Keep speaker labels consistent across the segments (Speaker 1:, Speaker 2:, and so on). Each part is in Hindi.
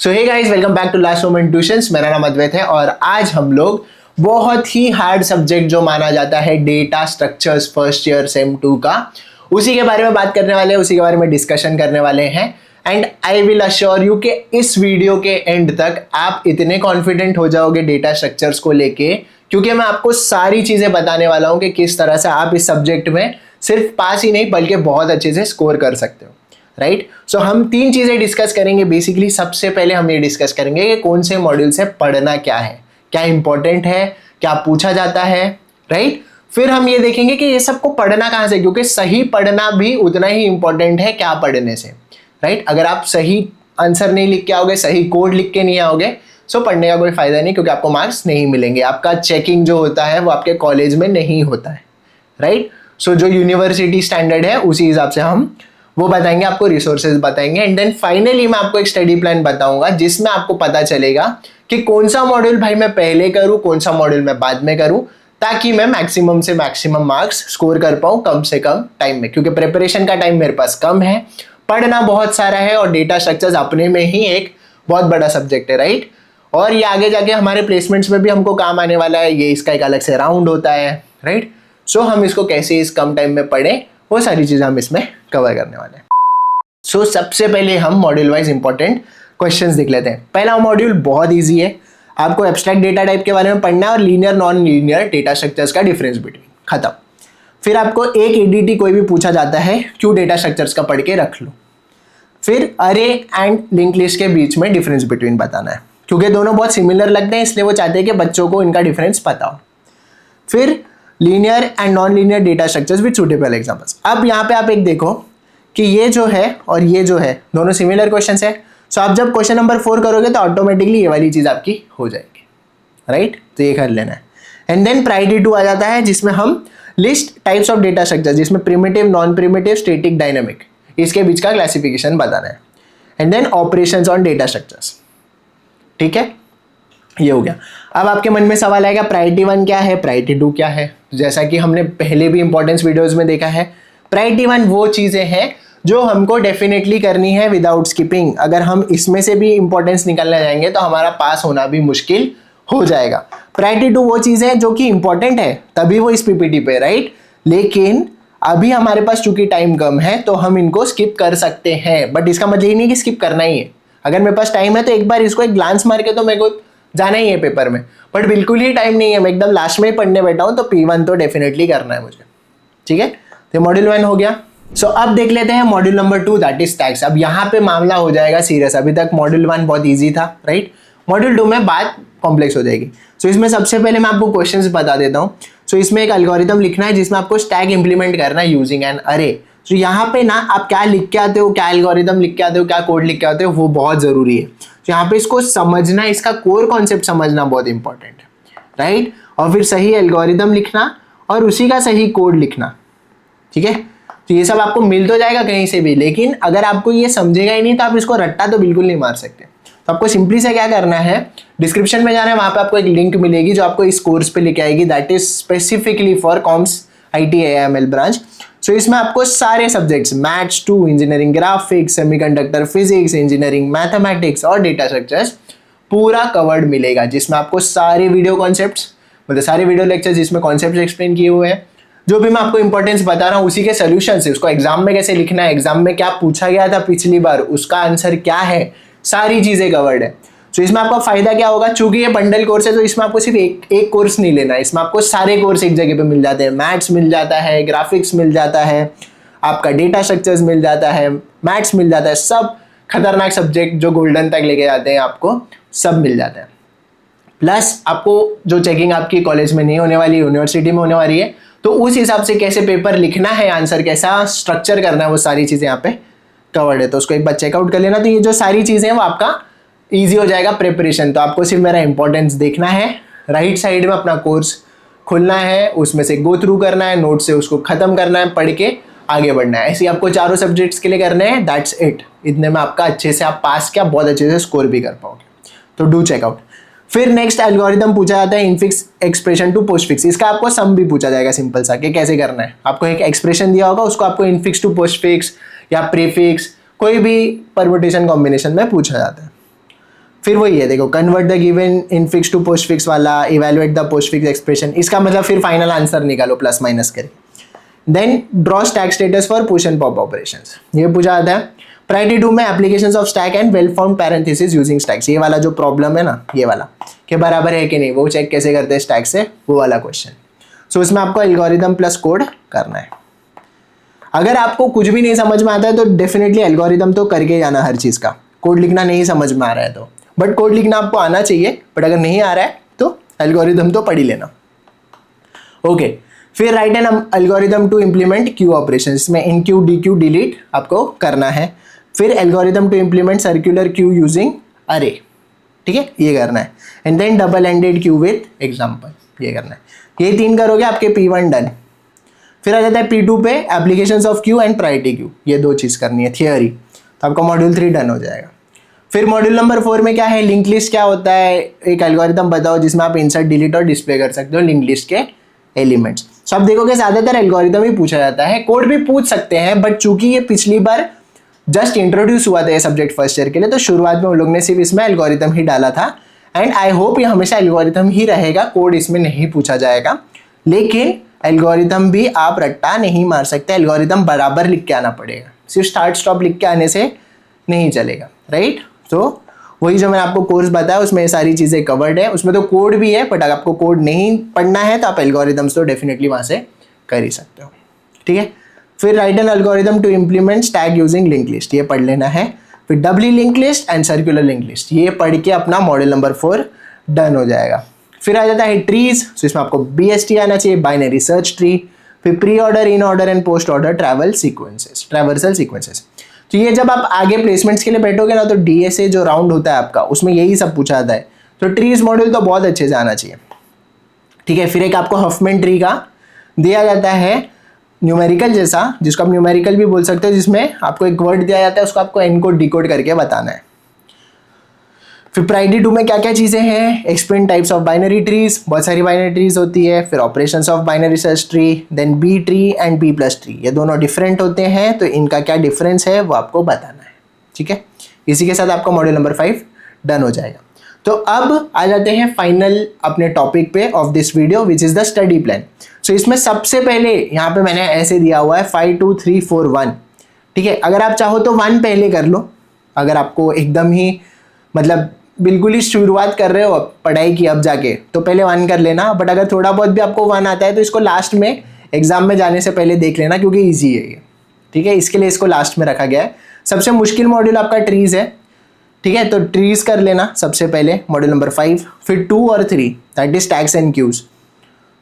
Speaker 1: So hey guys, welcome back to last moment tuitions. मेरा नाम अद्वैत है और आज हम लोग बहुत ही हार्ड सब्जेक्ट जो माना जाता है data structures first year same 2 का, उसी के बारे में बात करने वाले हैं, उसी के बारे में डिस्कशन करने वाले हैं। And I will assure you कि इस वीडियो के एंड तक आप इतने कॉन्फिडेंट हो जाओगे डेटा स्ट्रक्चर्स को लेके, क्योंकि मैं आपको सारी चीजें बताने वाला हूं कि किस तरह से आप इस सब्जेक्ट में सिर्फ पास ही नहीं बल्कि बहुत अच्छे से स्कोर कर सकते हो। राइट, सो हम 3 चीजें डिस्कस करेंगे। बेसिकली सबसे पहले हम ये डिस्कस करेंगे कि कौन से मॉड्यूल से पढ़ना क्या है, क्या इंपॉर्टेंट है, क्या पूछा जाता है। राइट, फिर हम ये देखेंगे कि ये सबको पढ़ना कहाँ से, क्योंकि सही पढ़ना भी उतना ही इंपॉर्टेंट है क्या पढ़ने से। राइट, अगर आप सही आंसर नहीं लिख के आओगे, सही कोड लिख के नहीं आओगे, सो पढ़ने का कोई फायदा नहीं, क्योंकि आपको मार्क्स नहीं मिलेंगे। आपका चेकिंग जो होता है वो आपके कॉलेज में नहीं होता है। राइट, सो जो यूनिवर्सिटी स्टैंडर्ड है उसी हिसाब से हम वो बताएंगे, आपको रिसोर्सेज बताएंगे। एंड देन फाइनली मैं आपको एक स्टडी प्लान बताऊंगा जिसमें आपको पता चलेगा कि कौन सा मॉड्यूल भाई मैं पहले करूं, कौन सा मॉड्यूल मैं बाद में करूं, ताकि मैं मैक्सिमम से मैक्सिमम मार्क्स स्कोर कर पाऊं कम से कम टाइम में। क्योंकि प्रिपरेशन का टाइम मेरे पास कम है, पढ़ना बहुत सारा है और डेटा स्ट्रक्चर्स अपने में ही एक बहुत बड़ा सब्जेक्ट है। राइट, और ये आगे जाके हमारे प्लेसमेंट्स में भी हमको काम आने वाला है। ये इसका एक अलग से राउंड होता है। राइट, सो हम इसको कैसे इस कम टाइम में पढ़ें, वो सारी चीजें हम इसमें कवर करने वाले हैं। सो सबसे पहले हम मॉड्यूल वाइज इंपॉर्टेंट क्वेश्चंस देख लेते हैं। पहला मॉड्यूल बहुत इजी है, आपको एब्स्ट्रैक्ट डेटा टाइप के बारे में पढ़ना है और linear non linear data structures का डिफरेंस बिटवीन, खत्म। फिर आपको एक एडीटी कोई भी पूछा जाता है, क्यों डेटा स्ट्रक्चर्स का पढ़ के रख लो। फिर अरे एंड लिंक लिस्ट के बीच में डिफरेंस बिटवीन बताना है, क्योंकि दोनों बहुत सिमिलर लगते हैं, इसलिए वो चाहते हैं कि बच्चों को इनका डिफरेंस पता हो। फिर linear and non linear data structures with suitable examples. अब यहाँ पे आप एक देखो कि ये जो है और ये जो है दोनों सिमिलर क्वेश्चंस है। सो आप जब क्वेश्चन नंबर 4 करोगे तो ऑटोमेटिकली ये वाली चीज आपकी हो जाएगी। राइट, तो ये कर लेना है। एंड देन प्रायोरिटी 2 आ जाता है, जिसमें हम list types of data structure, जिसमें primitive, non primitive, static, dynamic, इसके बीच का क्लासिफिकेशन बताना है। And then operations on data structures. ठीक है, ये हो गया। अब आपके मन में सवाल आएगा प्रायोरिटी 1 क्या है, प्रायोरिटी 2 क्या है। जैसा कि हमने पहले भी इंपॉर्टेंस वीडियोस में देखा है, प्रायोरिटी 1 वो चीजें हैं जो हमको डेफिनेटली करनी है विदाउट स्किपिंग। अगर हम इसमें से भी इंपॉर्टेंस निकालने जाएंगे तो हमारा पास होना भी मुश्किल हो जाएगा। प्रायोरिटी 2 वो चीज़ है जो कि इंपॉर्टेंट है, तभी वो इस पीपीटी पे। राइट, लेकिन अभी हमारे पास चूंकि टाइम कम है तो हम इनको स्किप कर सकते हैं, बट इसका मतलब ये नहीं कि स्किप करना ही है। अगर मेरे पास टाइम है तो एक बार इसको एक ग्लांस मार के तो मेरे को जाना ही है पेपर में, बट बिल्कुल ही टाइम नहीं है, मैं एकदम लास्ट में ही पढ़ने बैठा हूँ, तो P1 तो डेफिनेटली करना है मुझे। ठीक है, तो मॉड्यूल 1 हो गया। सो अब देख लेते हैं module number 2, that is tax. अब यहाँ पे मामला हो जाएगा सीरियस। अभी तक मॉड्यूल 1 बहुत इजी था। राइट, मॉड्यूल 2 में बात कॉम्प्लेक्स हो जाएगी। सो इसमें सबसे पहले मैं आपको क्वेश्चंस बता देता हूँ। सो इसमें एक एल्गोरिथम लिखना है जिसमें आपको स्टैक इंप्लीमेंट करना है यूजिंग एन अरे। सो यहाँ पे ना आप क्या लिख के आते हो, क्या एल्गोरिथम लिख के आते हो, क्या कोड लिख के आते हो, वो बहुत जरूरी है। तो यहाँ पे इसको समझना, इसका कोर कॉन्सेप्ट समझना बहुत इंपॉर्टेंट है। राइट, और फिर सही एल्गोरिथम लिखना और उसी का सही कोड लिखना। ठीक है, तो ये सब आपको मिल तो जाएगा कहीं से भी, लेकिन अगर आपको ये समझेगा ही नहीं तो आप इसको रट्टा तो बिल्कुल नहीं मार सकते। तो आपको सिंपली से क्या करना है, डिस्क्रिप्शन में जाना है, वहां पे आपको एक लिंक मिलेगी जो आपको इस कोर्स पे लेके आएगी, that is specifically for comps ITAML branch. सो इसमें आपको सारे subjects, maths 2, engineering graphics, semiconductor physics, engineering mathematics और डेटा स्ट्रक्चर्स पूरा कवर्ड मिलेगा, जिसमें आपको सारे वीडियो कॉन्सेप्ट्स, मतलब सारे वीडियो लेक्चर्स जिसमें कॉन्सेप्ट्स एक्सप्लेन किए हुए हैं, जो भी मैं आपको इंपॉर्टेंस बता रहा हूँ उसी के सोल्यूशन से, उसको एग्जाम में कैसे लिखना है, एग्जाम में क्या पूछा गया था पिछली बार, उसका आंसर क्या है, सारी चीजें कवर्ड है। तो इसमें आपका फायदा क्या होगा, चूंकि ये बंडल कोर्स है तो इसमें आपको सिर्फ एक कोर्स नहीं लेना है, इसमें आपको सारे कोर्स एक जगह पे मिल जाते हैं। मैथ्स मिल जाता है, ग्राफिक्स मिल जाता है, आपका डेटा स्ट्रक्चर्स मिल जाता है, मैथ्स मिल जाता है, सब खतरनाक सब्जेक्ट जो गोल्डन तक लेके जाते हैं आपको सब मिल जाता है। प्लस आपको जो चेकिंग आपकी कॉलेज में नहीं होने वाली, यूनिवर्सिटी में होने वाली है, तो उस हिसाब से कैसे पेपर लिखना है, आंसर कैसा स्ट्रक्चर करना है, वो सारी चीजें यहाँ पे कवर्ड है। तो उसको एक बार चेकआउट कर लेना। तो ये जो सारी चीजें हैं वो आपका इजी हो जाएगा प्रिपरेशन। तो आपको सिर्फ मेरा इंपॉर्टेंस देखना है, राइट साइड में अपना कोर्स खोलना है, उसमें से गो थ्रू करना है, नोट से उसको खत्म करना है, पढ़ के आगे बढ़ना है। ऐसे आपको चारों सब्जेक्ट्स के लिए करने हैं, दैट्स इट। इतने में आपका अच्छे से आप पास किया, बहुत अच्छे से स्कोर भी कर पाओगे। तो डू चेकआउट। फिर नेक्स्ट एल्गोरिथम पूछा जाता है इनफिक्स एक्सप्रेशन टू पोस्टफिक्स। इसका आपको सम भी पूछा जाएगा सिंपल सा कि कैसे करना है। आपको एक एक्सप्रेशन दिया होगा, उसको आपको इनफिक्स टू पोस्टफिक्स या प्रीफिक्स कोई भी परम्यूटेशन कॉम्बिनेशन में पूछा जाता है। फिर वही है, देखो convert the given infix to postfix वाला, evaluate the postfix expression, इसका मतलब फिर फाइनल आंसर निकालो प्लस माइनस करके। Then draw stack status for push and pop operations, ये पूछा जाता है। प्रायोरिटी 2 में applications of stack and well found parenthesis using stacks, ये वाला जो प्रॉब्लम है ना, ये वाला के बराबर है कि नहीं वो चेक कैसे करते हैं स्टैक से, वो वाला क्वेश्चन। सो इसमें आपको एल्गोरिदम प्लस कोड करना है। अगर आपको कुछ भी नहीं समझ में आता है तो डेफिनेटली एल्गोरिदम तो करके जाना हर चीज़ का, कोड लिखना नहीं समझ में आ रहा है तो, बट कोड लिखना आपको आना चाहिए, बट अगर नहीं आ रहा है तो एल्गोरिदम तो पढ़ ही लेना। ओके, फिर write an algorithm to implement queue operation, इसमें enqueue dequeue delete आपको करना है। फिर algorithm to implement circular queue using array, ठीक है, ये करना है। And then double ended queue with example, ये करना है। ये 3 करोगे आपके P1 डन। फिर आ जाता है P2 पे applications of Q and priority queue, ये 2 चीज़ करनी है थियोरी, तो आपका मॉड्यूल 3 डन हो जाएगा। फिर मॉड्यूल नंबर 4 में क्या है, लिंक लिस्ट क्या होता है, एक एल्गोरिदम बताओ जिसमें आप इंसर्ट डिलीट और डिस्प्ले कर सकते हो लिंक लिस्ट के एलिमेंट्स। सो आप देखोगे ज़्यादातर एल्गोरिदम ही पूछा जाता है, कोड भी पूछ सकते हैं, बट चूंकि ये पिछली बार जस्ट इंट्रोड्यूस हुआ था ये सब्जेक्ट फर्स्ट ईयर के लिए, तो शुरुआत में उन लोग ने सिर्फ इसमें एल्गोरिदम ही डाला था। एंड आई होप ये हमेशा एल्गोरिदम ही रहेगा, कोड इसमें नहीं पूछा जाएगा। लेकिन एल्गोरिदम भी आप रट्टा नहीं मार सकते, एल्गोरिदम बराबर लिख के आना पड़ेगा, सिर्फ स्टार्ट स्टॉप लिख के आने से नहीं चलेगा, राइट। तो वही जो मैंने आपको कोर्स बताया उसमें ये सारी चीज़ें कवर्ड है, उसमें तो कोड भी है, बट अगर आपको कोड नहीं पढ़ना है तो आप एल्गोरिदम्स तो डेफिनेटली वहाँ से कर ही सकते हो, ठीक है। फिर write an algorithm to implement stack using link list, ये पढ़ लेना है। फिर doubly link list and circular link list, ये पढ़ के अपना मॉड्यूल नंबर 4 डन हो जाएगा। फिर आ जाता है ट्रीज, तो इसमें आपको BST आना चाहिए, बाइनरी सर्च ट्री। फिर pre order, in order and post order traversal sequences. तो ये जब आप आगे प्लेसमेंट्स के लिए बैठोगे ना, तो DSA जो राउंड होता है आपका, उसमें यही सब पूछा जाता है। तो ट्रीज मॉड्यूल तो बहुत अच्छे से आना चाहिए, ठीक है। फिर एक आपको हफमैन ट्री का दिया जाता है न्यूमेरिकल जैसा, जिसको आप न्यूमेरिकल भी बोल सकते हो, जिसमें आपको एक वर्ड दिया जाता है, उसको आपको एनकोड डिकोड करके बताना है। फिर प्रायोरिटी 2 में क्या क्या चीज़ें हैं, explain types of binary trees, बहुत सारी बाइनरी ट्रीज होती है। फिर operations of binary search tree, then B tree and B+ tree, ये दोनों डिफरेंट होते हैं, तो इनका क्या डिफरेंस है वो आपको बताना है, ठीक है। इसी के साथ आपका मॉड्यूल नंबर 5 डन हो जाएगा। तो अब आ जाते हैं फाइनल अपने टॉपिक पे of this video, which is the study plan. So इसमें सबसे पहले यहाँ पे मैंने ऐसे दिया हुआ है 5 2 3 4 1, ठीक है। अगर आप चाहो तो 1 पहले कर लो, अगर आपको एकदम ही मतलब बिल्कुल ही शुरुआत कर रहे हो पढ़ाई की अब जाके, तो पहले 1 कर लेना। बट अगर थोड़ा बहुत भी आपको 1 आता है तो इसको लास्ट में एग्जाम में जाने से पहले देख लेना, क्योंकि ईजी है ये, ठीक है। इसके लिए इसको लास्ट में रखा गया है। सबसे मुश्किल मॉड्यूल आपका ट्रीज है, ठीक है, तो ट्रीज कर लेना सबसे पहले मॉड्यूल नंबर 5। फिर 2 और 3 that is stacks and queues.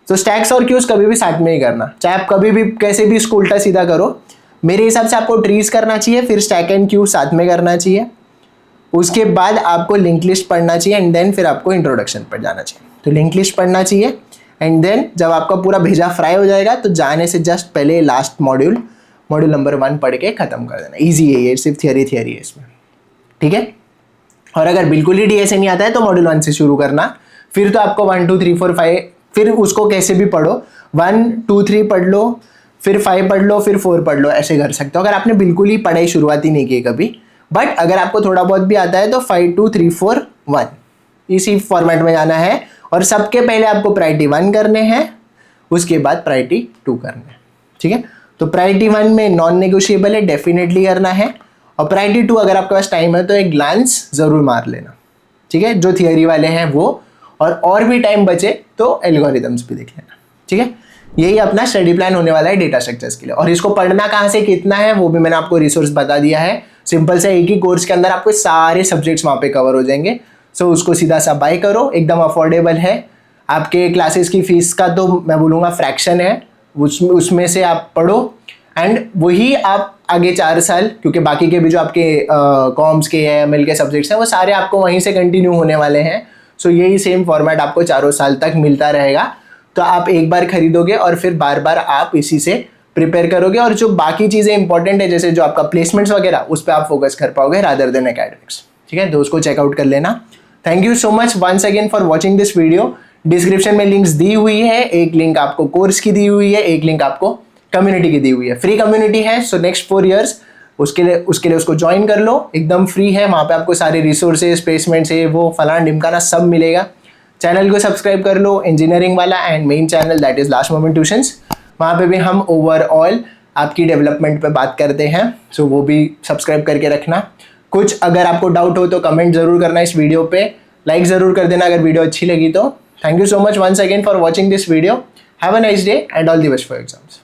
Speaker 1: तो स्टैक्स और क्यूज कभी भी साथ में ही करना, चाहे आप कभी भी कैसे भी इसको उल्टा सीधा करो। मेरे हिसाब से आपको ट्रीज करना चाहिए, फिर स्टैक एंड क्यूज साथ में करना चाहिए, उसके बाद आपको लिंक लिस्ट पढ़ना चाहिए, एंड देन फिर आपको इंट्रोडक्शन पर जाना चाहिए। तो लिंक लिस्ट पढ़ना चाहिए, एंड देन जब आपका पूरा भेजा फ्राई हो जाएगा तो जाने से जस्ट पहले लास्ट मॉड्यूल नंबर 1 पढ़ के खत्म कर देना। ईजी है ये, सिर्फ थियरी है इसमें, ठीक है। और अगर बिल्कुल ही DSA नहीं आता है तो मॉड्यूल 1 से शुरू करना, फिर तो आपको 1 2 3 4 5, फिर उसको कैसे भी पढ़ो, 1 2 3 पढ़ लो, फिर 5 पढ़ लो, फिर 4 पढ़ लो, ऐसे कर सकते हो अगर आपने बिल्कुल ही पढ़ाई शुरुआत ही नहीं की कभी। बट अगर आपको थोड़ा बहुत भी आता है तो 5 2 3 4 1 इसी फॉर्मेट में जाना है। और सबके पहले आपको प्रायोरिटी 1 करने हैं, उसके बाद प्रायोरिटी 2 करना है, ठीक है। तो प्रायोरिटी 1 में नॉन नेगोशिएबल है, डेफिनेटली करना है। और प्रायोरिटी 2 अगर आपके पास टाइम है तो एक ग्लांस जरूर मार लेना, ठीक है, जो थियरी वाले हैं वो। और भी टाइम बचे तो एल्गोरिदम्स भी देख लेना, ठीक है। यही अपना स्टडी प्लान होने वाला है डेटा स्ट्रक्चर्स के लिए। और इसको पढ़ना कहाँ से कितना है वो भी मैंने आपको रिसोर्स बता दिया है। सिंपल से एक ही कोर्स के अंदर आपको सारे सब्जेक्ट्स वहाँ पे कवर हो जाएंगे। सो उसको सीधा सा बाय करो, एकदम अफोर्डेबल है। आपके क्लासेस की फीस का तो मैं बोलूँगा फ्रैक्शन है, उसमें से आप पढ़ो, एंड वही आप आगे 4 साल, क्योंकि बाकी के भी जो आपके कॉम्स के ML के सब्जेक्ट्स हैं वो सारे आपको वहीं से कंटिन्यू होने वाले हैं। सो यही सेम फॉर्मेट आपको 4 साल तक मिलता रहेगा। तो आप एक बार खरीदोगे और फिर बार बार आप इसी से प्रिपेयर करोगे, और जो बाकी चीज़ें इंपॉर्टेंट है जैसे जो आपका प्लेसमेंट्स वगैरह, उस पर आप फोकस कर पाओगे रादर देन एकेडमिक्स, ठीक है। तो उसको चेकआउट कर लेना। Thank you so much once again for watching this video. Description में लिंक्स दी हुई है, एक लिंक आपको कोर्स की दी हुई है, एक लिंक आपको कम्युनिटी की दी हुई है। फ्री कम्युनिटी है, सो नेक्स्ट 4 years उसके लिए उसको ज्वाइन कर लो, एकदम फ्री है। वहाँ पे आपको सारे रिसोर्सेज, प्लेसमेंट्स है, वो फलाना ढिमकाना सब मिलेगा। चैनल को सब्सक्राइब कर लो, इंजीनियरिंग वाला, and main channel that is last moment tuitions. वहाँ पे भी हम ओवरऑल आपकी डेवलपमेंट पे बात करते हैं, सो वो भी सब्सक्राइब करके रखना। कुछ अगर आपको डाउट हो तो कमेंट ज़रूर करना इस वीडियो पे, लाइक ज़रूर कर देना अगर वीडियो अच्छी लगी तो। Thank you so much once again for watching this video. Have a nice day and all the best for exams.